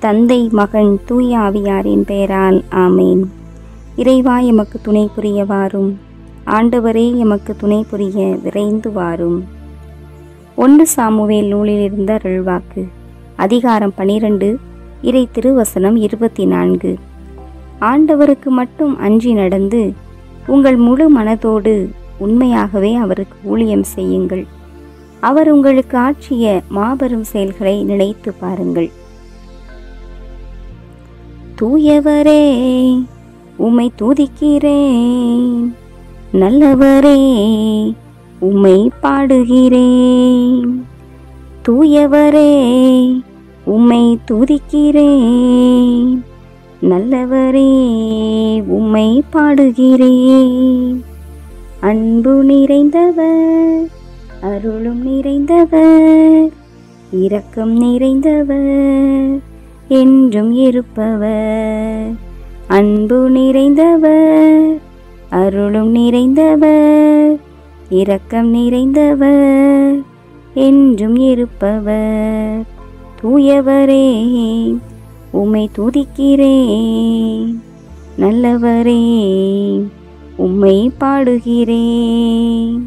தந்தை, மகன், தூய ஆவியாரின் பெயரால் ஆமேன். இறைவா, எமக்கு துணை புரிய வாரும். ஆண்டவரே, எமக்கு துணை புரிய விரைந்து வாரும். 1 சாமுவேல் நூலிலிருந்த அருள்வாக்கு. அதிகாரம் 12, இறை திருவசனம் 24. ஆண்டவருக்கு மட்டும் அஞ்சி நடந்து உங்கள் முழு மனதோடு உண்மையாகவே அவருக்கு ஊழியம் செய்யுங்கள். அவர் உங்களுக்கு ஆற்றிய மாபெரும் செயல்களை நினைத்து பாருங்கள். தூயவரே, உம்மை துதிக்கிறேன். நல்லவரே, உம்மை பாடுகிறேன். தூயவரே, உம்மை துதிக்கிறேன். நல்லவரே, உம்மை பாடுகிறேன். அன்பு நிறைந்தவர், அருளும் நிறைந்தவர், இரக்கம் நிறைந்தவர், என்றும் இருப்பவர். அன்பு நிறைந்தவர், அருளும் நிறைந்தவர், இரக்கம் நிறைந்தவர், என்றும் இருப்பவர். தூயவரே, உம்மை துதிக்கிறேன். நல்லவரே, உம்மை பாடுகிறேன்.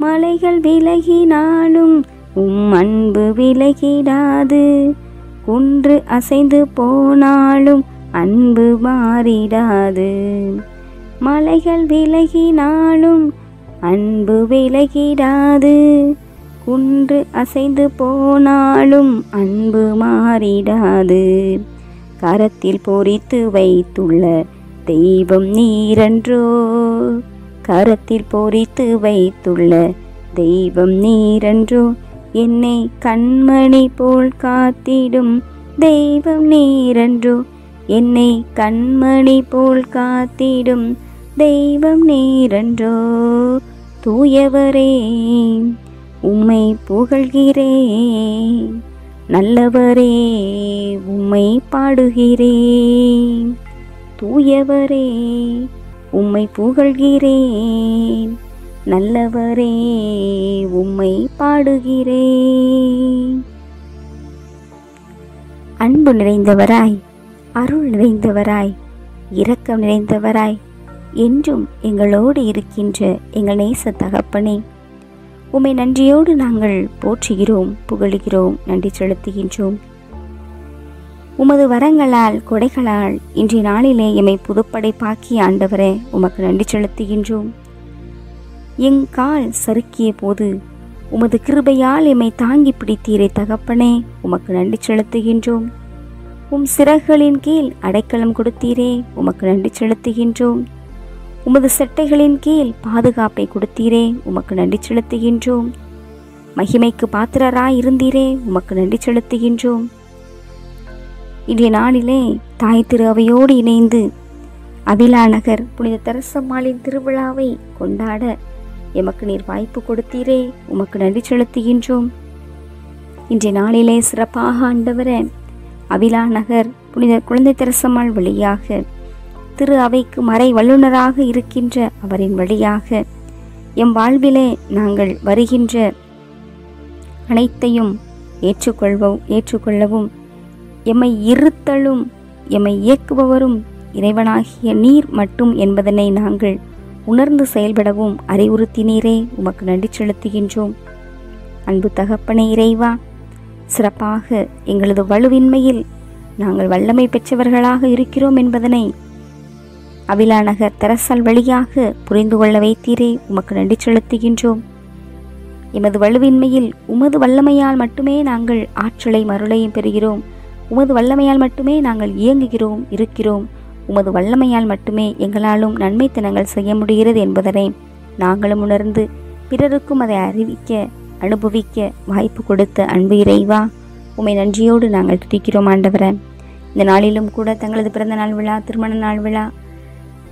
மலைகள் விலகினாலும் உம் அன்பு விலகிடாது. குன்று அசைந்து போனாலும் அன்பு மாறிடாது. மலைகள் விலகினாலும் அன்பு விலகிடாது. குன்று அசைந்து போனாலும் அன்பு மாறிடாது. கரத்தில் பொறித்து வைத்துள்ள தெய்வம் நீரன்றோ. கரத்தில் பொறித்து வைத்துள்ள தெய்வம் நீரன்றோ. என்னை கண்மணி போல் காத்திடும் தெய்வம் நீரன்றோ. என்னை கண்மணி போல் காத்திடும் தெய்வம் நீரன்றோ. தூயவரே, உம்மை புகழ்கிறேன். நல்லவரே, உம்மை பாடுகிறேன். தூயவரே, உம்மை புகழ்கிறேன். நல்லவரே, உம்மை பாடுகிறேன். அன்பு நிறைந்தவராய், அருள் நிறைந்தவராய், இரக்கம் நிறைந்தவராய், என்றும் எங்களோடு இருக்கின்ற எங்கள் நேச தகப்பனே, உம்மை நன்றியோடு நாங்கள் போற்றுகிறோம், புகழுகிறோம், நன்றி செலுத்துகின்றோம். உமது வரங்களால், கொடைகளால் இன்றைய நாளிலே எம்மை புதுப்படைப்பாக்கி ஆண்டவரே, உமக்கு நன்றி செலுத்துகின்றோம். எங்கால் சறுக்கிய போது உமது கிருபையால் எம்மை தாங்கி பிடித்தீரே தகப்பனே, உமக்கு நன்றி செலுத்துகின்றோம். உம் சிறகுகளின் கீழ் அடைக்கலம் கொடுத்தீரே, உமக்கு நன்றி செலுத்துகின்றோம். உமது செட்டைகளின் கீழ் பாதுகாப்பை கொடுத்தீரே, உமக்கு நன்றி செலுத்துகின்றோம். மகிமைக்கு பாத்திரராய் இருந்தீரே, உமக்கு நன்றி செலுத்துகின்றோம். இன்றைய நாளிலே தாய் திரு அவையோடு இணைந்து அபிலா நகர் புனித தெரசம்மாளின் திருவிழாவை கொண்டாட எமக்கு நீர் வாய்ப்பு கொடுத்தீரே, உமக்கு நன்றி செலுத்துகின்றோம். இன்றைய நாளிலே சிறப்பாக ஆண்டவரே, அபிலா நகர் புனித குழந்தை தெரசம்மாள் வழியாக திரு அவைக்கு மறை வல்லுநராக இருக்கின்ற அவரின் வழியாக எம் வாழ்விலே நாங்கள் வருகின்ற அனைத்தையும் ஏற்றுக்கொள்ளவும் எம்மை இருத்தலும் எம்மை இயக்குபவரும் இறைவனாகிய நீர் மட்டும் என்பதனை நாங்கள் உணர்ந்து செயல்படவும் அறிவுறுத்தினீரே, உமக்கு நன்றி செலுத்துகின்றோம். அன்பு தகப்பனே இறைவா, சிறப்பாக எங்களது வலுவின்மையில் நாங்கள் வல்லமை பெற்றவர்களாக இருக்கிறோம் என்பதனை அபிலா நகர் தெரசால் வழியாக புரிந்து கொள்ள வைத்தீரே, உமக்கு நன்றி செலுத்துகின்றோம். எமது வலுவின்மையில் உமது வல்லமையால் மட்டுமே நாங்கள் ஆற்றலை மருளையும் பெறுகிறோம். உமது வல்லமையால் மட்டுமே நாங்கள் இயங்குகிறோம், இருக்கிறோம். உமது வல்லமையால் மட்டுமே எங்களாலும் நன்மைத்தனங்கள் செய்ய முடிகிறது என்பதனை நாங்களும் உணர்ந்து பிறருக்கும் அதை அறிவிக்க, அனுபவிக்க வாய்ப்பு கொடுத்த அன்பு இறைவா, உம்மை நன்றியோடு நாங்கள் துதிக்கிறோம் ஆண்டவரே. இந்த நாளிலும் கூட தங்களது பிறந்த நாள் விழா, திருமண நாள் விழா,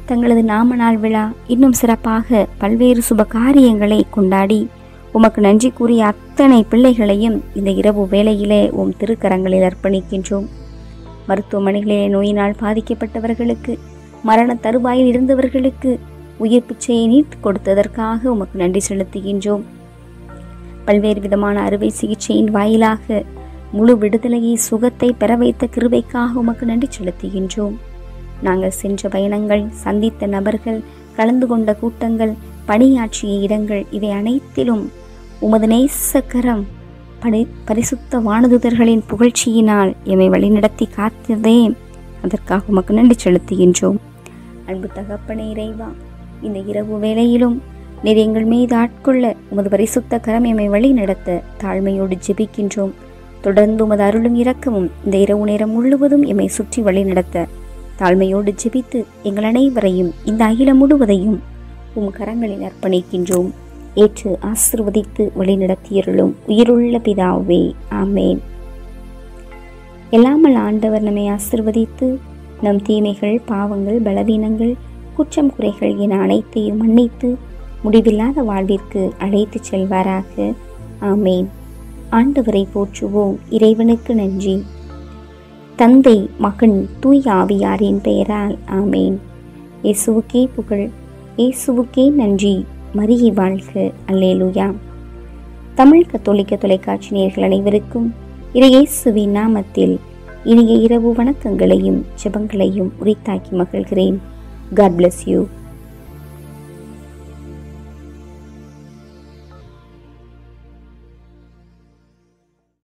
தங்களது நாம நாள் விழா, இன்னும் சிறப்பாக பல்வேறு சுப காரியங்களை கொண்டாடி உமக்கு நன்றி கூறிய அத்தனை பிள்ளைகளையும் இந்த இரவு வேளையிலே உம் திருக்கரங்களில் அர்ப்பணிக்கின்றோம். மருத்துவமனைகளிலே நோயினால் பாதிக்கப்பட்டவர்களுக்கு, மரண தருவாயில் இருந்தவர்களுக்கு உயிர் பிச்சையை நீட்டு கொடுத்ததற்காக உமக்கு நன்றி செலுத்துகின்றோம். பல்வேறு விதமான அறுவை சிகிச்சையின் வாயிலாக முழு விடுதலையை சுகத்தை பெற வைத்த கிருபைக்காக உமக்கு நன்றி செலுத்துகின்றோம். நாங்கள் சென்ற பயணங்கள், சந்தித்த நபர்கள், கலந்து கொண்ட கூட்டங்கள், பணியாற்றிய இடங்கள் இவை அனைத்திலும் உமது நேசக்கரம் பரிசுத்த வானதுதர்களின் புகழ்ச்சியினால் எம்மை வழிநடத்தி காத்ததே, அதற்காக உமக்கு நன்றி செலுத்துகின்றோம். அன்பு தகப்பனே இறைவா, இந்த இரவு வேளையிலும் நீர் எங்கள் மீது ஆட்கொள்ள உமது பரிசுத்த கரம் எம்மை வழி நடத்த தாழ்மையோடு ஜெபிக்கின்றோம். தொடர்ந்து உமது அருளும் இரக்கமும் இந்த இரவு நேரம் முழுவதும் எம்மை சுற்றி வழி நடத்த தாழ்மையோடு ஜெபித்து எங்கள் அனைவரையும் இந்த அகிலம் முழுவதையும் உம் கரங்களில் அர்ப்பணிக்கின்றோம். ஏற்று ஆசிர்வதித்து வழிநடத்தியருளும் உயிருள்ள பிதாவே, ஆமேன். எல்லாமல் ஆண்டவர் நம்மை ஆசிர்வதித்து நம் தீமைகள், பாவங்கள், பலவீனங்கள், குற்றம் குறைகள் என அனைத்தையும் மன்னித்து முடிவில்லாத வாழ்விற்கு அழைத்து செல்வாராக. ஆமேன். ஆண்டவரை போற்றுவோம். இறைவனுக்கு நன்றி. தந்தை, மகன், தூய் ஆவியாரின் பெயரால் ஆமேன். இயேசுவுக்கே புகழ், இயேசுவுக்கே நன்றி. மரியே வாழ்க. அல்லேலூயா. தமிழ் கத்தோலிக்க தொலைக்காட்சி நேயர்கள் அனைவருக்கும் இயேசுவின் நாமத்தில் இனிய இரவு வணக்கங்களையும் ஜெபங்களையும் உரித்தாக்கி மகிழ்கிறேன். God bless you.